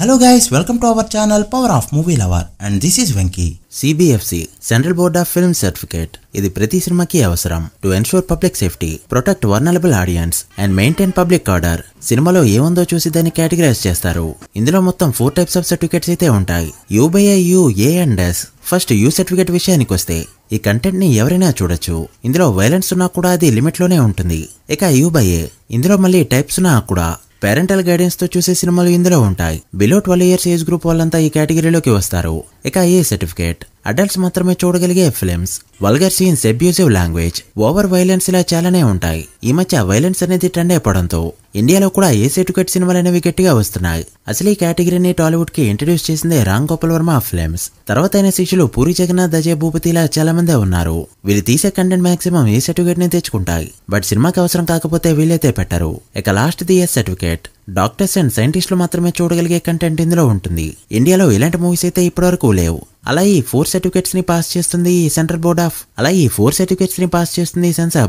Hello guys, welcome to our channel Power of Movie Lover and this is Venki. CBFC Central Board of Film Certificate ఇది ప్రతి సినిమాకి అవసరం to ensure public safety, protect vulnerable audience and maintain public order. సినిమాలో ఏముందో చూసి దాన్ని categorise చేస్తారు. ఇందులో మొత్తం 4 టైప్స్ ఆఫ్ సర్టిఫికేట్స్ అయితే ఉంటాయి. U by A, U, A and S. First U certificate విషయానికి వస్తే ఈ కంటెంట్ ని ఎవరైనా చూడొచ్చు. ఇందులో వైలెన్స్ ఉన్నా కూడా అది లిమిట్ లోనే ఉంటుంది. ఇక U by A, ఇందులో మళ్ళీ టైప్స్ ఉన్నా కూడా పేరెంటల్ గైడెన్స్ తో చూసే సినిమాలు ఇందులో ఉంటాయి. బిలో 12 ఇయర్స్ ఏజ్ గ్రూప్ వాళ్ళంతా ఈ కేటగిరీలోకి వస్తారు. ఇక A సర్టిఫికేట్ అడల్ట్స్ మాత్రమే చూడగలిగే films, vulgar scenes, abusive language, over violence ఇలా చాలానే ఉంటాయి. ఈ మధ్య వైలెన్స్ అనేది ట్రెండ్ అయిపోవడంతో ఇండియాలో కూడా A సర్టిఫికేట్ సినిమాలు అనేవి గట్టిగా వస్తున్నాయి. అసలు ఈ కేటగిరీని టాలీవుడ్ కి ఇంట్రడ్యూస్ చేసిందే రామ్ గోపాల్ వర్మ ఫిల్మ్స్. తర్వాత అయిన శిష్యులు పూరి జగన్నాథ్, అజయ్ భూపతి ఇలా చాలా మందే ఉన్నారు. వీళ్ళు తీసే కంటెంట్ మాక్సిమం A సర్టిఫికేట్ ని తెచ్చుకుంటాయి. బట్ సినిమాకి అవసరం కాకపోతే వీళ్ళైతే పెట్టరు. ఇక last the S certificate doctors and సైంటిస్టులు మాత్రమే చూడగలిగే కంటెంట్ ఇందులో ఉంటుంది. ఇండియాలో ఇలాంటి మూవీస్ అయితే ఇప్పటివరకు లేవు. అలా ఈ 4 సర్టిఫికేట్స్ ని పాస్ చేస్తుంది సెన్సార్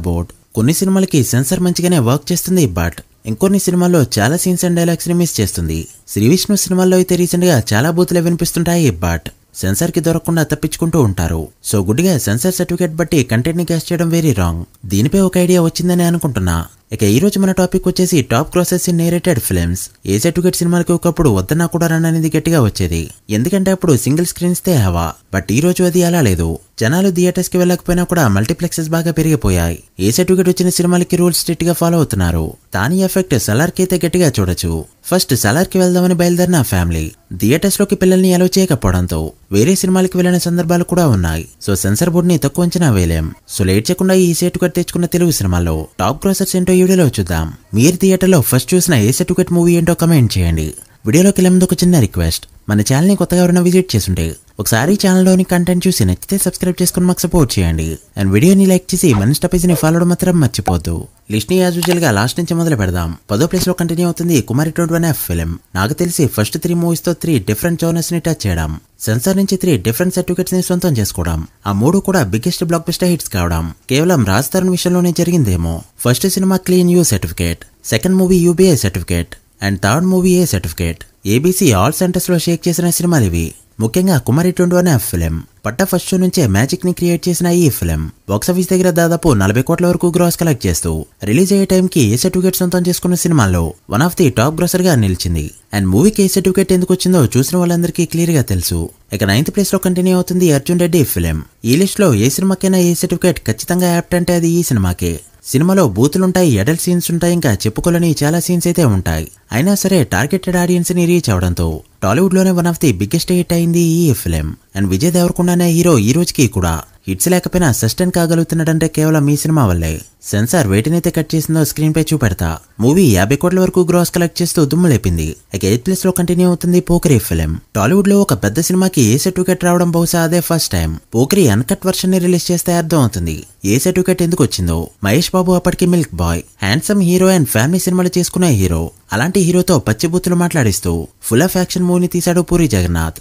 బోర్డ్. కొన్ని సినిమాలకి సెన్సార్ మంచిగానే వర్క్ చేస్తుంది, బట్ ఇంకొన్ని సినిమాల్లో చాలా సీన్స్ అండ్ డైలాగ్స్ ని మిస్ చేస్తుంది. శ్రీ విష్ణు సినిమాల్లో అయితే రీసెంట్ గా చాలా బూతులే వినిపిస్తుంటాయి, బట్ సెన్సార్ కి దొరకకుండా తప్పించుకుంటూ ఉంటారు. సో గుడ్డిగా సెన్సార్ సర్టిఫికేట్ బట్టి కంటెంట్ ని క్యాష్ చేయడం వెరీ రాంగ్. దీనిపై ఒక ఐడియా వచ్చిందని అనుకుంటున్నా. ఇక ఈ రోజు మన టాపిక్ వచ్చేసి top grasses in narrated films. A certificate సినిమాలకి ఒకప్పుడు వద్దన్నా కూడా రన్ అనేది గట్టిగా వచ్చేది, ఎందుకంటే అప్పుడు సింగిల్ స్క్రీన్స్ తే హవా. బట్ ఈ రోజు అది అలా లేదు. జనాలు థియేటర్స్ కి వెళ్ళకపోయినా కూడా మల్టీప్లెక్సెస్ బాగా పెరిగిపోయాయి. A సర్టిఫికేట్ వచ్చిన సినిమాలకి రూల్స్ స్ట్రిక్ట్ గా ఫాలో అవుతున్నారు. దాని ఎఫెక్ట్ సలార్ కి అయితే గట్టిగా చూడొచ్చు. ఫస్ట్ సలార్ కి వెళ్దామని బయలుదేరిన ఫ్యామిలీ థియేటర్స్ లోకి పిల్లల్ని అలో చేయకపోవడంతో వేరే సినిమాలకి వెళ్లిన సందర్భాలు కూడా ఉన్నాయి. సో సెన్సార్ బోర్డ్ ని తక్కువ అంచనా వేయలేం. సో లేట్ చేయకుండా ఈ సర్టిఫికేట్ తెచ్చుకున్న తెలుగు సినిమాల్లో టాప్ గ్రాసర్స్ ఏంటో ఈ వీడియోలో చూద్దాం. మీరు థియేటర్లో ఫస్ట్ చూసిన A సర్టిఫికేట్ మూవీ ఏంటో కమెంట్ చేయండి. వీడియోలోకి వెళ్ళే ముందు ఒక చిన్న రిక్వెస్ట్, మన ఛానల్ ని కొత్తగా ఎవరైనా విజిట్ చేస్తుంటే ఒకసారి ఛానల్లోని కంటెంట్ చూసి నచ్చితే సబ్స్క్రైబ్ చేసుకుని మాకు సపోర్ట్ చేయండి. అండ్ వీడియోని లైక్ చేసి మన స్టాపేజ్ ని ఫాలో మాత్రం మర్చిపోద్దు. లిస్ట్ ని యాజ్ యూజువల్ గా లాస్ట్ నుంచి మొదలు పెడదాం. 10వ ప్లేస్ లో కంటిన్యూ అవుతుంది కుమారి 21 ఫిల్మ్. నాకు తెలిసి ఫస్ట్ 3 మూవీస్ తో 3 డిఫరెంట్ జోనర్స్ ని టచ్ చేయడం, సెన్సార్ నుంచి 3 డిఫరెంట్ సర్టిఫికేట్స్ ని సొంతం చేసుకోవడం, ఆ 3 కూడా బిగ్గెస్ట్ బ్లాక్ బస్టర్ హిట్స్ కావడం కేవలం రాజ్ తరుణ్ విషయంలోనే జరిగిందేమో. First cinema clean U certificate, second movie UBA certificate and third movie A certificate. ABC all centres లో షేక్ చేసిన సినిమాలు ఇవి. ముఖ్యంగా కుమారి 21 ఫిల్మ్ పట్టా ఫస్ట్ షో నుంచే మ్యాజిక్ ని క్రియేట్ చేసిన ఈ ఫిల్మ్ బాక్సాఫీస్ దగ్గర దాదాపు 40 కోట్ల వరకు గ్రాస్ కలెక్ట్ చేస్తూ రిలీజ్ అయ్యే టైం కి A సర్టిఫికేట్ సొంతం చేసుకున్న సినిమాల్లో one of the top grosser గా నిలిచింది. అండ్ మూవీకి A సర్టిఫికేట్ ఎందుకు వచ్చిందో చూసిన వాళ్ళందరికీ క్లియర్ గా తెలుసు. ఇక 9th ప్లేస్ లో కంటిన్యూ అవుతుంది అర్జున్ రెడ్డి ఫిల్మ్. ఈ లిస్ట్ లో ఏ సినిమాకైనా A సర్టిఫికేట్ ఖచ్చితంగా యాప్ట్ అంటే అది ఈ సినిమాకే. సినిమాలో బూతులుంటాయి, అడల్ట్ సీన్స్ ఉంటాయి, ఇంకా చెప్పుకోలేని చాలా సీన్స్ అయితే ఉంటాయి. అయినా సరే టార్గెటెడ్ ఆడియన్స్ ని రీచ్ అవడంతో టాలీవుడ్ లోనే one of the biggest hit అయింది ఈ film. And Vijay Devarakonda hero ఈ రోజుకి కూడా హిట్స్ లేకపోయినా సస్టైన్ కాగలుగుతున్నాడంటే కేవలం ఈ సినిమా వల్లే. సెన్సార్ వేటినైతే కట్ చేసిందో స్క్రీన్ పై చూపెడతా. మూవీ 50 కోట్ల వరకు గ్రాస్ కలెక్ట్ చేస్తూ దుమ్ము లేపింది. ఇక 8th ప్లేస్ లో కంటిన్యూ అవుతుంది పోకిరి ఫిల్మ్. టాలీవుడ్ లో ఒక పెద్ద సినిమాకి A సర్టిఫికేట్ రావడం బహుశా అదే first time. Pokiri uncut version ని రిలీజ్ చేస్తే అర్థం అవుతుంది A సర్టిఫికేట్ ఎందుకు వచ్చిందో. మహేష్ బాబు అప్పటికి milk boy, handsome hero and family సినిమాలు చేసుకునే హీరో. అలాంటి హీరోతో పచ్చిబూతులు మాట్లాడిస్తూ ఫుల్ ఆఫ్ యాక్షన్ మూవీని తీశాడు పూరి జగన్నాథ్.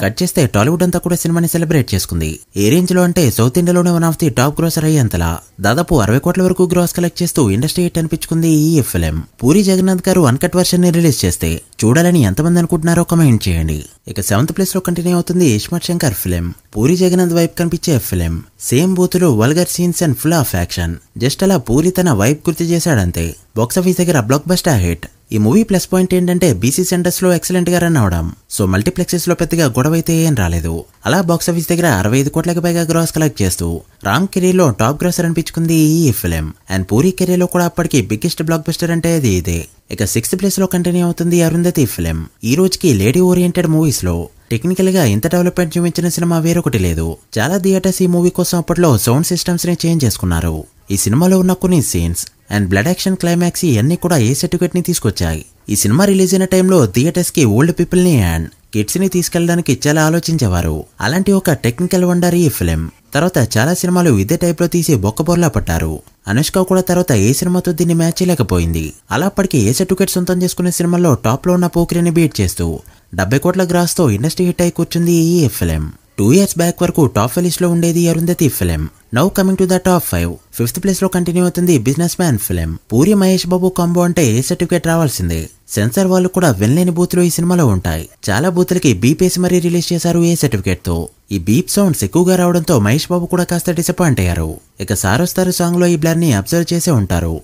కట్ చేస్తే టాలీవుడ్ అంతా కూడా సినిమాని సెలబ్రేట్ చేసుకుంది. ఏ రేంజ్ లో అంటే సౌత్ ఇండియాలోనే one of the top grosser అయ్యేంతలా దాదాపు 60 కోట్ల వరకు గ్రాస్ కలెక్ట్ చేస్తూ ఇండస్ట్రీ హిట్ అనిపించుకుంది ఈ ఫిల్మ్. పూరి జగన్నాథ్ గారు అన్కట్ వర్షన్ ని రిలీజ్ చేస్తే చూడాలని ఎంతమంది అనుకుంటున్నారో కమెంట్ చేయండి. ఇక 7th ప్లేస్ లో కంటిన్యూ అవుతుంది ఇస్మార్ట్ శంకర్ ఫిల్మ్. పూరి జగన్నాథ్ వైబ్ కనిపించే ఫిల్మ్. సేమ్ బూతులు, vulgar scenes and full of action. Just అలా పూరి తన వైబ్ గుర్తు చేశాడంతే. బాక్సాఫీస్ దగ్గర బ్లాక్ బస్టర్ హిట్. ఈ మూవీ ప్లస్ పాయింట్ ఏంటంటే BC సెంటర్స్ లో ఎక్సలెంట్ గా రన్ అవడం. సో మల్టీప్లెక్సెస్ లో పెద్దగా గొడవ అయితే ఏం రాలేదు. అలా బాక్సాఫీస్ దగ్గర 65 కోట్లకు పైగా గ్రాస్ కలెక్ట్ చేస్తూ రామ్ కెరీర్ లో టాప్ గ్రాసర్ అనిపించుకుంది ఈ ఫిల్మ్. అండ్ పూరి కెరీర్ లో కూడా అప్పటికి బిగ్గెస్ట్ బ్లాక్ బస్టర్ అంటే అది ఇదే. ఇక 6th ప్లేస్ లో కంటిన్యూ అవుతుంది అరుంధతి ఫిల్మ్. ఈ రోజుకి లేడీ ఓరియంటెడ్ మూవీస్ లో టెక్నికల్ గా ఇంత డెవలప్మెంట్ చూపించిన సినిమా వేరొకటి లేదు. చాలా థియేటర్స్ ఈ మూవీ కోసం అప్పట్లో సౌండ్ సిస్టమ్స్ ని చేంజ్ చేసుకున్నారు. ఈ సినిమాలో ఉన్న కొన్ని scenes and blood action climax ఇవన్నీ కూడా A సర్టిఫికేట్ ని తీసుకొచ్చాయి. ఈ సినిమా రిలీజ్ అయిన టైంలో థియేటర్స్ కి ఓల్డ్ పీపుల్ ని అండ్ కిడ్స్ ని తీసుకెళ్లడానికి చాలా ఆలోచించేవారు. అలాంటి ఒక టెక్నికల్ వండర్ ఈ ఫిల్మ్. తర్వాత చాలా సినిమాలు ఇదే టైప్ లో తీసి బొక్కబోర్లా పట్టారు. అనుష్క కూడా తర్వాత ఏ సినిమాతో దీన్ని మ్యాచ్ చేయలేకపోయింది. అలా అప్పటికి A సర్టిఫికేట్ సొంతం చేసుకునే సినిమాల్లో టాప్ లో ఉన్న పోకిరిని బీట్ చేస్తూ 70 కోట్ల గ్రాస్ తో ఇండస్ట్రీ హిట్ అయి కూర్చుంది ఈ ఫిల్మ్. 2 years బ్యాక్ వరకు టాప్ 5 లిస్ట్ లో ఉండేది Arundhati film. Now coming to the top 5. 5th place లో కంటిన్యూ అవుతుంది businessman film. Puri Mahesh Babu combo అంటే ఏ సర్టిఫికేట్ రావాల్సిందే. సెన్సార్ వాళ్ళు కూడా వినలేని బూతులు ఈ సినిమాలో ఉంటాయి. చాలా బూతులకి బీప్ వేసి మరీ రిలీజ్ చేశారు ఏ సర్టిఫికేట్ తో. ఈ బీప్ సౌండ్స్ ఎక్కువగా రావడంతో మహేష్ బాబు కూడా కాస్త డిసప్పాయింట్ అయ్యారు. ఇక సారొస్తారు సాంగ్ లో ఈ బ్లర్ ని అబ్జర్వ్ చేసే ఉంటారు.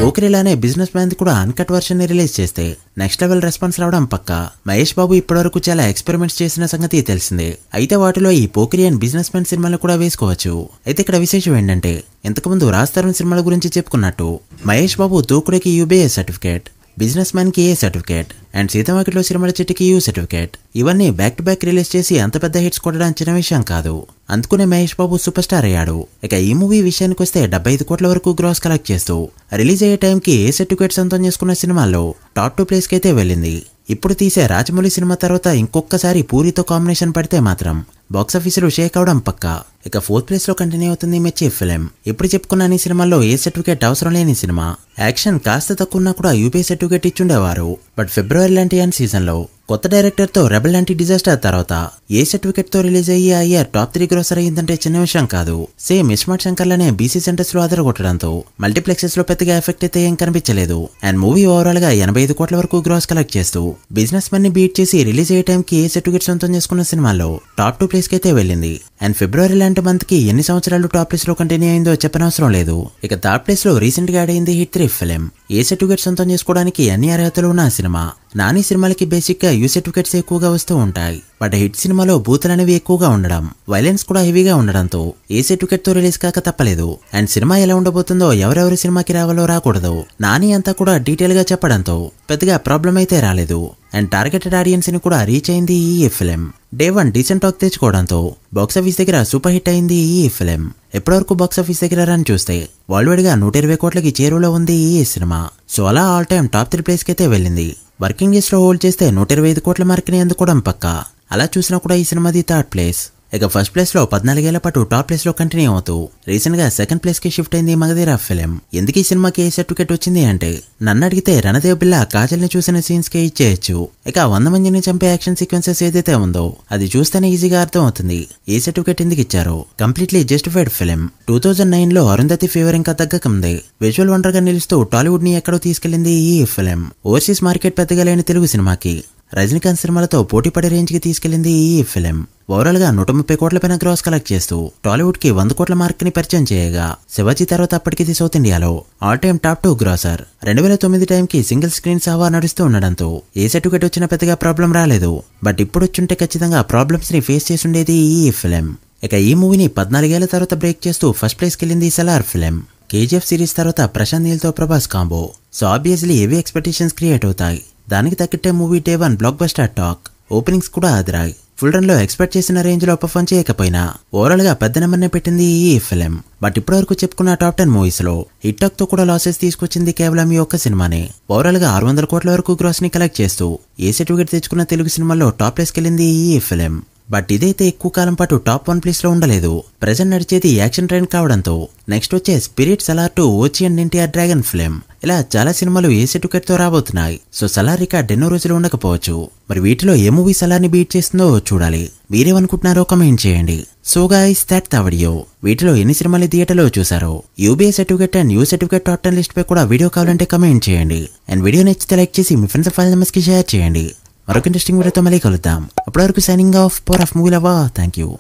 పోకిరిలానే బిజినెస్ మ్యాన్ కూడా అన్కట్ వర్షన్ ని రిలీజ్ చేస్తే నెక్స్ట్ లెవెల్ రెస్పాన్స్ రావడం పక్కా. మహేష్ బాబు ఇప్పటివరకు చాలా ఎక్స్పెరిమెంట్స్ చేసిన సంగతి తెలిసిందే. అయితే వాటిలో ఈ పోకిరి అండ్ బిజినెస్ మ్యాన్ సినిమాలు కూడా వేసుకోవచ్చు. అయితే ఇక్కడ విశేషం ఏంటంటే ఇంతకుముందు రాజ్ తరుణ్ సినిమాల గురించి చెప్పుకున్నట్టు Mahesh Babu తూకుడికి యూబీఏ certificate, business man కి ఏ సర్టిఫికేట్ అండ్ సీతమాకిలో సినిమాల చిట్టికి యూ సర్టిఫికేట్ ఇవన్నీ బ్యాక్ టు బ్యాక్ రిలీజ్ చేసి అంత పెద్ద హిట్స్ కొట్టడం చిన్న విషయం కాదు. అందుకునే మహేష్ బాబు సూపర్ స్టార్ అయ్యాడు. ఇక ఈ మూవీ విషయానికి వస్తే 75 కోట్ల వరకు గ్రాస్ కలెక్ట్ చేస్తూ రిలీజ్ అయ్యే టైంకి ఏ సర్టిఫికేట్ సొంతం చేసుకున్న సినిమాల్లో టాప్ 2 ప్లేస్ కి అయితే వెళ్ళింది. ఇప్పుడు తీసే రాజమౌళి సినిమా తర్వాత ఇంకొకసారి పూరితో కాంబినేషన్ పడితే మాత్రం బాక్సాఫీసులో షేక్ అవడం పక్కా. ఇక 4th ప్లేస్ లో కంటిన్యూ అవుతుంది మిర్చి ఫిలిం. ఇప్పుడు చెప్పుకున్న అన్ని సినిమాల్లో ఏ సర్టిఫికేట్ అవసరం లేని సినిమా. యాక్షన్ కాస్త తక్కువ ఉన్నా కూడా యూపీఏ సర్టిఫికేట్ ఇచ్చుండేవారు. బట్ ఫిబ్రవరి లాంటి అన్ సీజన్ లో కొత్త డైరెక్టర్ తో రెబల్ లాంటి డిజాస్టర్ తర్వాత ఏ సర్టిఫికేట్ తో రిలీజ్ అయ్యి ఆ ఇయర్ టాప్ 3 గ్రోసర్ అయ్యిందంటే చిన్న విషయం కాదు. సేమ్ ఇస్మార్ట్ శంకర్ లానే బీసీ సెంటర్స్ లో అదరగొట్టడంతో మల్టీప్లెక్సెస్ లో పెద్దగా ఎఫెక్ట్ అయితే ఏం కనిపించలేదు. అండ్ మూవీ ఓవరాల్ గా 85 కోట్ల వరకు గ్రాస్ కలెక్ట్ చేస్తూ బిజినెస్ మ్యాన్ ని బీట్ చేసి రిలీజ్ అయ్యే టైంకి ఏ సర్టిఫికేట్ సొంతం చేసుకున్న సినిమాల్లో టాప్ 2 ప్లేస్ కి అయితే వెళ్ళింది. అండ్ ఫిబ్రవరి లాంటి మంత్ కి ఎన్ని సంవత్సరాలు టాప్ ప్లేస్ లో కంటిన్యూ అయిందో చెప్పనవసరం లేదు. ఇక థర్డ్ ప్లేస్ లో రీసెంట్ గా యాడ్ అయింది హిట్ 3 ఫిలిం. ఏ సర్టిఫికేట్ సొంతం చేసుకోవడానికి అన్ని అర్హతలు ఉన్న సినిమా. నాని సినిమాలకి బేసిక్ గా యూ సర్టిఫికేట్స్ ఎక్కువగా వస్తూ ఉంటాయి. బట్ హిట్ సినిమాలో బూతులు అనేవి ఎక్కువగా ఉండడం, వైలెన్స్ కూడా హెవీగా ఉండడంతో ఏ సర్టిఫికేట్ తో రిలీజ్ కాక తప్పలేదు. అండ్ సినిమా ఎలా ఉండబోతుందో, ఎవరెవరి సినిమాకి రావాలో రాకూడదో నాని అంతా కూడా డీటెయిల్ గా చెప్పడంతో పెద్దగా ప్రాబ్లం అయితే రాలేదు. అండ్ టార్గెటెడ్ ఆడియన్స్ ని కూడా రీచ్ అయింది ఈ ఫిలిం. డే 1 డీసెంట్ టాక్ తెచ్చుకోవడంతో బాక్సాఫీస్ దగ్గర సూపర్ హిట్ అయింది ఈ ఫిలిం. ఎప్పటివరకు బాక్సాఫీస్ దగ్గర రన్ చూస్తే వరల్డ్ వైడ్ గా 120 కోట్లకి చేరువలో ఉంది ఈ సినిమా. సో అలా ఆల్ టైమ్ టాప్ 3 ప్లేస్ కి అయితే వెళ్ళింది. వర్కింగ్ డేస్ లో హోల్డ్ చేస్తే 125 కోట్ల మార్క్ ని అందుకోవడం పక్కా. అలా చూసినా కూడా ఈ సినిమాది థర్డ్ ప్లేస్. ఇక ఫస్ట్ ప్లేస్ లో 14 ఏళ్ల పాటు టాప్ ప్లేస్ లో కంటిన్యూ అవుతూ రీసెంట్ గా సెకండ్ ప్లేస్ కి షిఫ్ట్ అయింది మగధీర ఫిలిం. ఎందుకు ఈ సినిమాకి ఏ సర్టిఫికేట్ వచ్చింది అంటే, నన్ను అడిగితే రణదేవ్ బిల్లా కాజల్ ని చూసిన సీన్స్ కి ఇచ్చేయచ్చు. ఇక 100 మందిని చంపే యాక్షన్ సీక్వెన్సెస్ ఏదైతే ఉందో అది చూస్తేనే ఈజీగా అర్థం అవుతుంది ఏ సర్టిఫికేట్ ఎందుకు ఇచ్చారో. Completely justified film. 2009 లో అరుంధతి ఫీవర్ ఇంకా తగ్గకముందే విజువల్ వండర్ గా నిలుస్తూ టాలీవుడ్ ని ఎక్కడో తీసుకెళ్లింది ఈ ఫిలిం. ఓవర్సీస్ మార్కెట్ పెద్దగా లేని తెలుగు సినిమాకి రజనీకాంత్ సినిమాలతో పోటీపడే రేంజ్ కి తీసుకెళ్లింది ఈ ఫిలిం. ఓవరాల్ గా 130 కోట్ల పైన గ్రాస్ కలెక్ట్ చేస్తూ టాలీవుడ్ కి 100 కోట్ల మార్క్ ని పరిచయం చేయగా, శివాజీ తర్వాత అప్పటికి సౌత్ ఇండియాలో ఆల్ టైమ్ టాప్ 2 గ్రాసర్. 2009 టైంకి సింగిల్ స్క్రీన్ సావా నడుస్తూ ఉండడంతో ఏ సర్టిఫికేట్ వచ్చినా పెద్దగా ప్రాబ్లం రాలేదు. బట్ ఇప్పుడు వచ్చుంటే ఖచ్చితంగా ప్రాబ్లమ్స్ ని ఫేస్ చేసి ఉండేది ఈ ఫిలిం. ఇక ఈ మూవీని 14 ఏళ్ల తర్వాత బ్రేక్ చేస్తూ ఫస్ట్ ప్లేస్ కి వెళ్ళింది సలార్ ఫిలిం. కేజీఎఫ్ సిరీస్ తర్వాత ప్రశాంత్ నీల్ తో Prabhas combo. So obviously heavy expectations create అవుతాయి. దానికి తగ్గట్టే movie day 1 block buster talk. Openings కూడా అదిరాయి. ఫుల్ రన్ లో ఎక్స్పెక్ట్ చేసిన రేంజ్ లో పర్ఫార్మ్ చేయకపోయినా ఓవరాల్ గా పెద్ద నెంబర్ నే పెట్టింది ఈ ఫిలిం. బట్ ఇప్పటివరకు చెప్పుకున్న టాప్ 10 మూవీస్ లో హిట్ టాక్ తో కూడా లాసెస్ తీసుకొచ్చింది కేవలం ఈ ఒక్క సినిమానే. ఓవరాల్ గా 600 కోట్ల వరకు గ్రాస్ ని కలెక్ట్ చేస్తూ ఏ సర్టిఫికేట్ తెచ్చుకున్న తెలుగు సినిమాల్లో టాప్ ప్లేస్ కి వెళ్ళింది ఈ ఫిలిం. బట్ ఇదైతే ఎక్కువ కాలం పాటు టాప్ 1 ప్లేస్ లో ఉండలేదు. ప్రెజెంట్ నడిచేది యాక్షన్ ట్రెండ్ కావడంతో నెక్స్ట్ వచ్చే స్పిరిట్, సలార్ 2, ఓచి అండ్ ఎన్టీఆర్ డ్రాగన్ ఫిలిం ఇలా చాలా సినిమాలు ఏ సర్టిఫికేట్ తో రాబోతున్నాయి. సో సలార్ రికార్డ్ ఎన్నో రోజులు ఉండకపోవచ్చు. మరి వీటిలో ఏ మూవీ సలార్ ని బీట్ చేస్తుందో చూడాలి. మీరేమనుకుంటున్నారో కమెంట్ చేయండి. So guys that the video. వీటిలో ఎన్ని సినిమాలు థియేటర్లో చూసారో, UBA certificate and U certificate top 10 list పై కూడా వీడియో కావాలంటే కమెంట్ చేయండి. అండ్ వీడియో నచ్చితే లైక్ చేసి మీ ఫ్రెండ్స్ ఫైల్ మెంబర్స్ కి షేర్ చేయండి. మరొక ఇంట్రెస్టింగ్ వీడియోతో మళ్ళీ కలుద్దాం. అప్పటివరకు signing off power of movie lover. Thank you.